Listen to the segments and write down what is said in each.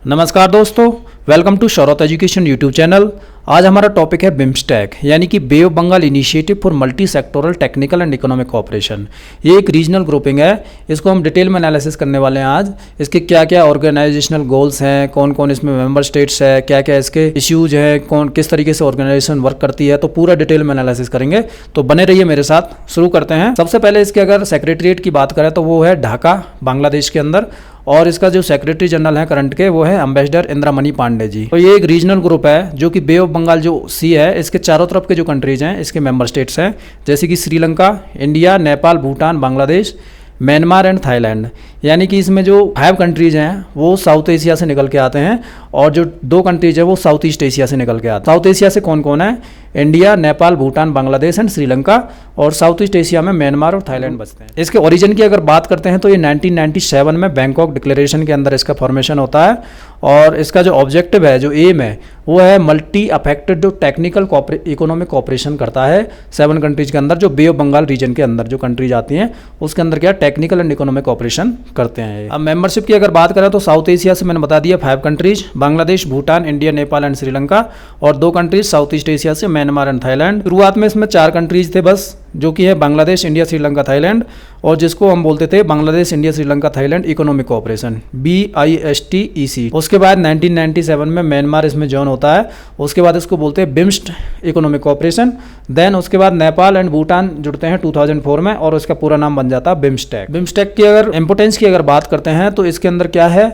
नमस्कार दोस्तों, welcome to Shaurat education YouTube channel. आज हमारा टॉपिक है बिम्स्टेक यानी कि bay of Bengal initiative for multi sectoral technical and economic cooperation. ये एक रीजनल ग्रुपिंग है, इसको हम डिटेल में एनालिसिस करने वाले हैं आज। इसके क्या क्या ऑर्गेनाइजेशनल गोल्स हैं, कौन कौन इसमें मेंबर स्टेट्स है, क्या क्या इसके इश्यूज हैं, कौन किस तरीके से ऑर्गेनाइजेशन वर्क करती है, तो पूरा डिटेल में एनालिसिस करेंगे। तो बने रहिए मेरे साथ। शुरू करते हैं। सबसे पहले इसके अगर सेक्रेटरीट की बात करें तो वो है ढाका, बांग्लादेश के अंदर, और इसका जो सेक्रेटरी जनरल है करंट के वो है एम्बेसडर इंद्रामणि पांडे जी। तो ये एक रीजनल ग्रुप है जो कि बे ऑफ बंगाल जो सी है इसके चारों तरफ के जो कंट्रीज हैं इसके मेंबर स्टेट्स हैं, जैसे कि Sri Lanka, India, Nepal, Bhutan, Bangladesh, Myanmar and Thailand. यानी कि इसमें जो 5 कंट्रीज हैं वो साउथ एशिया से निकल के आते हैं और जो 2 कंट्रीज है वो साउथ ईस्ट एशिया से निकल के आते हैं। साउथ एशिया से कौन कौन है? इंडिया, नेपाल, भूटान, बांग्लादेश एंड श्रीलंका, और साउथ ईस्ट एशिया में म्यांमार और थाईलैंड बचते हैं। इसके ओरिजिन की अगर बात करते हैं तो ये 1997 में बैंकॉक डिक्लेरेशन के अंदर इसका फॉर्मेशन होता है, और इसका जो ऑब्जेक्टिव है, जो एम है, वो है मल्टी अफेक्टेड जो टेक्निकल इकोनॉमिक कॉपरेशन करता है 7 कंट्रीज के अंदर, जो बे ऑफ बंगाल रीजन के अंदर जो कंट्रीज आती हैं उसके अंदर क्या टेक्निकल एंड इकोनॉमिक कॉपरेशन करते हैं। अब मेंबरशिप की अगर बात करें तो साउथ एशिया से मैंने बता दिया 5 countries, Bangladesh, Bhutan, India, Nepal and Sri Lanka, और 2 कंट्रीज साउथ ईस्ट एशिया से म्यांमार एंड थाईलैंड। शुरुआत में इसमें 4 कंट्रीज थे बस, जो कि है बांग्लादेश, इंडिया, श्रीलंका, थाईलैंड, और जिसको हम बोलते थे Bangladesh, India, Sri Lanka, Thailand economic cooperation, BISTEC। उसके बाद 1997 में म्यांमार इसमें ज्वाइन होता है, उसके बाद इसको बोलते हैं बिम्स्ट इकोनॉमिक कोऑपरेशन। देन उसके बाद नेपाल एंड भूटान जुड़ते हैं 2004 में, और उसका पूरा नाम बन जाता है बिम्स्टेक। बिम्स्टेक की अगर इंपोर्टेंस की अगर बात करते हैं तो इसके अंदर क्या है,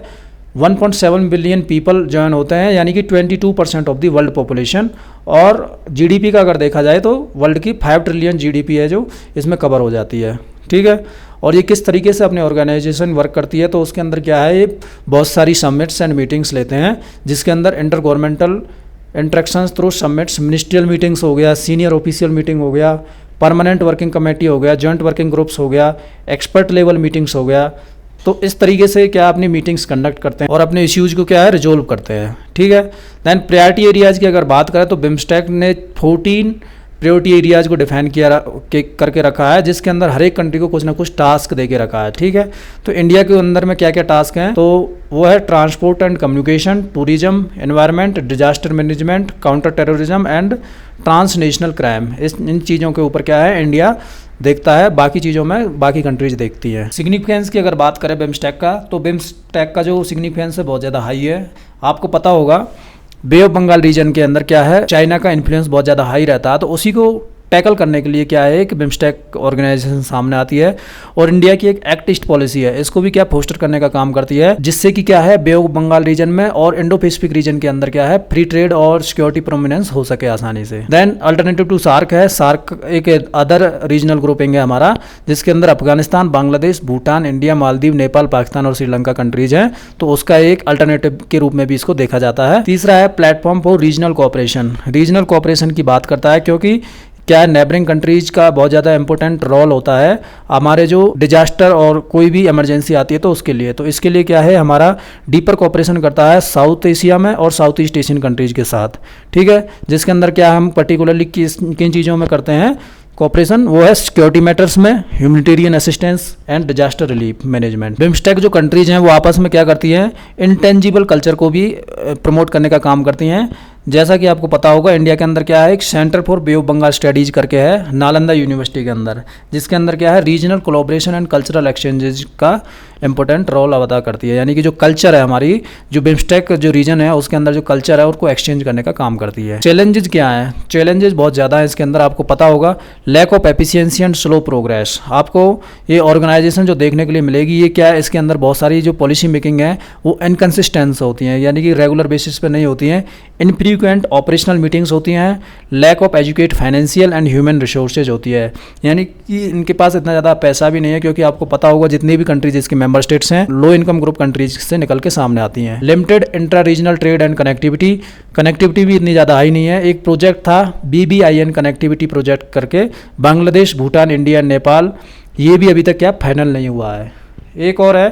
1.7 बिलियन पीपल ज्वाइन होते हैं, यानी कि 22% ऑफ द वर्ल्ड पॉपुलेशन। और जीडीपी का अगर देखा जाए तो वर्ल्ड की 5 ट्रिलियन जीडीपी है जो इसमें कवर हो जाती है, ठीक है। और ये किस तरीके से अपने ऑर्गेनाइजेशन वर्क करती है, तो उसके अंदर क्या है, ये बहुत सारी समिट्स एंड मीटिंग्स लेते हैं, जिसके अंदर inter governmental interactions through summits, ministerial meetings हो गया, सीनियर ऑफिशियल मीटिंग हो गया, परमानेंट वर्किंग कमेटी हो गया, जॉइंट वर्किंग ग्रुप्स हो गया, एक्सपर्ट लेवल मीटिंग्स हो गया। तो इस तरीके से क्या अपनी मीटिंग्स कंडक्ट करते हैं और अपने इश्यूज को क्या है रिजोल्व करते हैं, ठीक है। दैन प्रायोरिटी एरियाज की अगर बात करें तो बिम्स्टेक ने 14 प्रायोरिटी एरियाज को डिफाइन करके रखा है, जिसके अंदर हर एक कंट्री को कुछ ना कुछ टास्क दे के रखा है, ठीक है। तो इंडिया के अंदर में क्या क्या टास्क हैं, तो वो है transport and communication, tourism, environment, disaster management, counter terrorism and transnational crime. इन चीज़ों के ऊपर क्या है इंडिया देखता है, बाकी चीज़ों में बाकी कंट्रीज देखती है। सिग्निफिकेंस की अगर बात करें बिम्स्टेक का, तो बिम्स्टेक का जो सिग्निफिकेंस है बहुत ज़्यादा हाई है। आपको पता होगा बे ऑफ बंगाल रीजन के अंदर क्या है, चाइना का इन्फ्लुएंस बहुत ज़्यादा हाई रहता है, तो उसी को टैकल करने के लिए क्या है कि बिम्स्टेक ऑर्गेनाइजेशन सामने आती है, और इंडिया की एक एक्ट ईस्ट पॉलिसी है, इसको भी क्या फोस्टर करने का काम करती है, जिससे कि क्या है बे ऑफ बंगाल रीजन में और इंडो पैसिफिक रीजन के अंदर क्या है फ्री ट्रेड और सिक्योरिटी प्रोमिनेंस हो सके आसानी से। देन अल्टरनेटिव टू सार्क है, सार्क एक अदर रीजनल ग्रुपिंग है हमारा, जिसके अंदर अफगानिस्तान, बांग्लादेश, भूटान, इंडिया, मालदीव, नेपाल, पाकिस्तान और श्रीलंका कंट्रीज हैं, तो उसका एक अल्टरनेटिव के रूप में भी इसको देखा जाता है। तीसरा है platform for regional cooperation. Regional cooperation की बात करता है क्योंकि क्या है नेबरिंग कंट्रीज का बहुत ज़्यादा इंपॉर्टेंट रोल होता है हमारे जो डिजास्टर और कोई भी इमरजेंसी आती है तो उसके लिए। तो इसके लिए क्या है हमारा डीपर कोऑपरेशन करता है साउथ एशिया में और साउथ ईस्ट एशियन कंट्रीज के साथ, ठीक है। जिसके अंदर क्या हम पर्टिकुलरली किन चीज़ों में करते हैं कोऑपरेशन, वो है सिक्योरिटी मैटर्स में, humanitarian assistance and disaster relief management. BIMSTEC जो कंट्रीज हैं वो आपस में क्या करती हैं, इंटेंजिबल कल्चर को भी प्रमोट करने का काम करती हैं। जैसा कि आपको पता होगा इंडिया के अंदर क्या है एक centre for bay of Bengal studies करके है नालंदा यूनिवर्सिटी के अंदर, जिसके अंदर क्या है regional collaboration and cultural exchanges का इंपॉर्टेंट रोल अदा करती है। यानी कि जो कल्चर है हमारी, जो बिम्स्टेक जो रीजन है उसके अंदर जो कल्चर है उसको एक्सचेंज करने का काम करती है। चैलेंजेस क्या है, चैलेंजेस बहुत ज़्यादा है इसके अंदर, आपको पता होगा lack of efficiency and slow progress. आपको ये ऑर्गेनाइजेशन जो देखने के लिए मिलेगी ये क्या है, इसके अंदर बहुत सारी जो पॉलिसी मेकिंग है वो इनकन्सिस्टेंस होती हैं, यानी कि रेगुलर बेसिस पे नहीं होती हैं, इनफ्रीक्वेंट ऑपरेशनल मीटिंग्स होती हैं, lack of educate financial and human resources होती है, यानी कि इनके पास इतना ज़्यादा पैसा भी नहीं है, क्योंकि आपको पता होगा जितनी भी कंट्रीज इसके मेंबर स्टेट्स हैं लो इनकम ग्रुप कंट्रीज से निकल के सामने आती हैं। Limited intra regional trade and connectivity भी इतनी ज़्यादा हाई नहीं है। एक प्रोजेक्ट था BBIN कनेक्टिविटी प्रोजेक्ट करके, बांग्लादेश, भूटान, इंडिया, नेपाल, ये भी अभी तक क्या फाइनल नहीं हुआ है। एक और है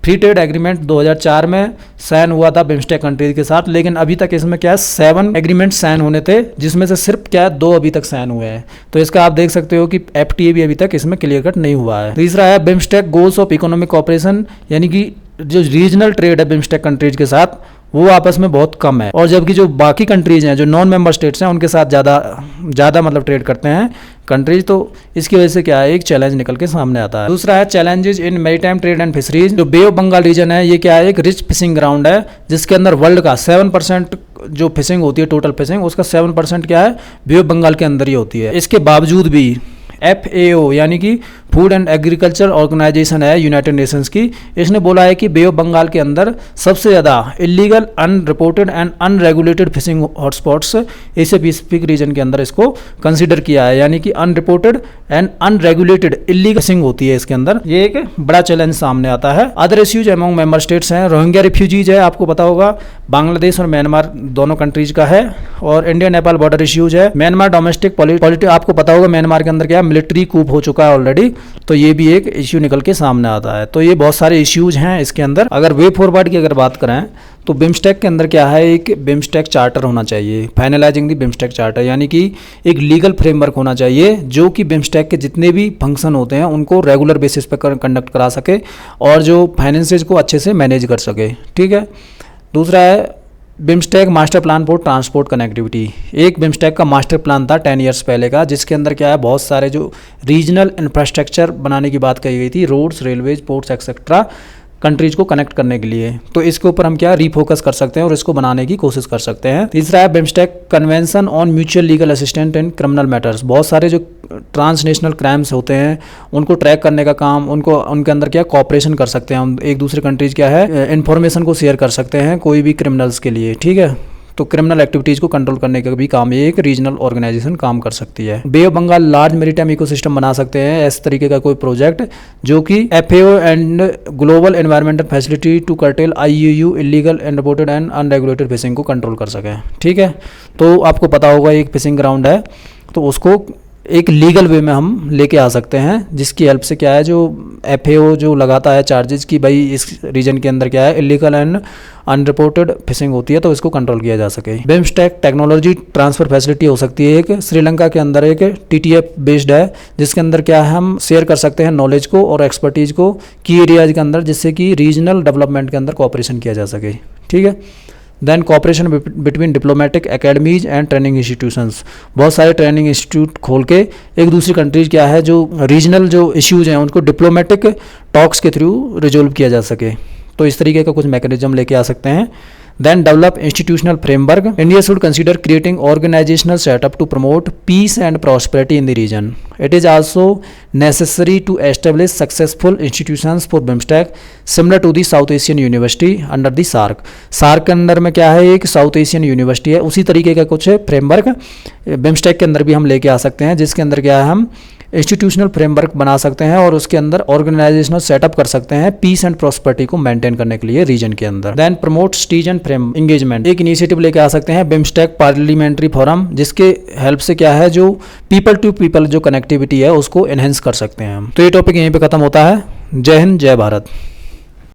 फ्री ट्रेड एग्रीमेंट 2004 में साइन हुआ था बिम्स्टेक कंट्रीज के साथ, लेकिन अभी तक इसमें क्या है 7 एग्रीमेंट साइन होने थे, जिसमें से सिर्फ क्या है 2 अभी तक साइन हुए हैं। तो इसका आप देख सकते हो कि FTA भी अभी तक इसमें क्लियर कट नहीं हुआ है। तीसरा है BIMSTEC goals of economic cooperation, यानी कि जो रीजनल ट्रेड है बिम्स्टेक कंट्रीज के साथ वो आपस में बहुत कम है, और जबकि जो बाकी कंट्रीज हैं, जो नॉन मेंबर स्टेट्स हैं, उनके साथ ज़्यादा मतलब ट्रेड करते हैं कंट्रीज। तो इसकी वजह से क्या है, एक चैलेंज निकल के सामने आता है। दूसरा है challenges in maritime trade and fisheries. जो बे ऑफ बंगाल रीजन है, ये क्या है, एक रिच फिशिंग ग्राउंड है, जिसके अंदर वर्ल्ड का 7% जो फिशिंग होती है, टोटल फिशिंग, उसका 7% क्या है, बे ऑफ बंगाल के अंदर ही होती है। इसके बावजूद भी FAO यानी कि फूड एंड एग्रीकल्चर ऑर्गेनाइजेशन है यूनाइटेड नेशंस की, इसने बोला है कि बे ऑफ बंगाल के अंदर सबसे ज़्यादा illegal, unreported and unregulated fishing hotspots Asia Pacific region के अंदर इसको कंसीडर किया है। यानी कि unreported and unregulated illegal fishing होती है इसके अंदर। ये एक बड़ा चैलेंज सामने आता है। Other issues among member states हैं, रोहिंग्या रिफ्यूजीज है, आपको पता होगा, बांग्लादेश और म्यांमार दोनों कंट्रीज का है, और इंडिया नेपाल बॉर्डर इश्यूज है। म्यांमार डोमेस्टिक पॉलिटिक्स, आपको पता होगा म्यांमार के अंदर क्या मिलिट्री कूप हो चुका है ऑलरेडी, तो ये भी एक इश्यू निकल के सामने आता है। तो ये बहुत सारे इश्यूज हैं इसके अंदर। अगर वे फॉरवर्ड की अगर बात करें तो बिम्स्टेक के अंदर क्या है, एक बिम्स्टेक चार्टर होना चाहिए, फाइनलाइजिंग दी बिम्स्टेक चार्टर, यानी कि एक लीगल फ्रेमवर्क होना चाहिए जो कि बिम्स्टेक के जितने भी फंक्शन होते हैं उनको रेगुलर बेसिस पर कंडक्ट करा सके और जो फाइनेंसेज को अच्छे से मैनेज कर सके। ठीक है। दूसरा है BIMSTEC master plan for transport connectivity. एक बिम्स्टेक का मास्टर प्लान था 10 ईयर्स पहले का, जिसके अंदर क्या है, बहुत सारे जो रीजनल इंफ्रास्ट्रक्चर बनाने की बात कही गई थी, roads, railways, ports etcetera, countries को कनेक्ट करने के लिए। तो इसके ऊपर हम क्या रीफोकस कर सकते हैं और इसको बनाने की कोशिश कर सकते हैं। तीसरा है BIMSTEC convention on mutual legal assistant in criminal matters. बहुत सारे जो ट्रांसनेशनल क्राइम्स होते हैं उनको ट्रैक करने का काम, उनके अंदर क्या कॉपरेशन कर सकते हैं हम, एक दूसरे कंट्रीज क्या है इन्फॉर्मेशन को शेयर कर सकते हैं कोई भी क्रिमिनल्स के लिए। ठीक है। तो क्रिमिनल एक्टिविटीज़ को कंट्रोल करने का भी काम ये एक रीजनल ऑर्गेनाइजेशन काम कर सकती है। Bay of Bengal large maritime ecosystem बना सकते हैं इस तरीके का कोई प्रोजेक्ट जो कि FAO and global environmental facility to curtail IUU illegal unreported and unregulated fishing को कंट्रोल कर सके। ठीक है। तो आपको पता होगा एक फिशिंग ग्राउंड है, तो उसको एक लीगल वे में हम लेके आ सकते हैं, जिसकी हेल्प से क्या है, जो FAO जो लगाता है चार्जेस कि भाई इस रीजन के अंदर क्या है इलीगल एंड अनरिपोर्टेड फिशिंग होती है, तो इसको कंट्रोल किया जा सके। बिम्स्टेक टेक्नोलॉजी ट्रांसफर फैसिलिटी हो सकती है एक, श्रीलंका के अंदर एक TTF बेस्ड है, जिसके अंदर क्या है हम शेयर कर सकते हैं नॉलेज को और एक्सपर्टीज को की एरियाज के अंदर, जिससे कि रीजनल डेवलपमेंट के अंदर कोऑपरेशन किया जा सके। ठीक है। Then cooperation between diplomatic academies and training institutions. बहुत सारे ट्रेनिंग इंस्टीट्यूट खोल के एक दूसरी कंट्रीज क्या है जो रीजनल जो इश्यूज हैं उनको डिप्लोमेटिक टॉक्स के थ्रू रिजोल्व किया जा सके। तो इस तरीके का कुछ मैकेनिज्म लेके आ सकते हैं। Then develop institutional framework. India should consider creating organizational setup to promote peace and prosperity in the region. It is also necessary to establish successful institutions for BIMSTEC similar to the South Asian University under the SARC. SARC के अंदर में क्या है, एक south Asian university है, उसी तरीके का कुछ फ्रेमवर्क BIMSTEC के अंदर भी हम लेके आ सकते हैं, जिसके अंदर क्या है हम इंस्टीट्यूशनल फ्रेमवर्क बना सकते हैं और उसके अंदर ऑर्गेनाइजेशनल सेटअप कर सकते हैं पीस एंड प्रॉस्पेरिटी को मेंटेन करने के लिए रीजन के अंदर। Then promote citizen frame engagement. एक इनिशिएटिव लेके आ सकते हैं बिम्स्टेक पार्लियामेंट्री फोरम, जिसके हेल्प से क्या है जो पीपल टू पीपल जो कनेक्टिविटी है उसको एनहेंस कर सकते हैं हम। तो ये टॉपिक यहीं पे खत्म होता है। जय हिंद, जय भारत।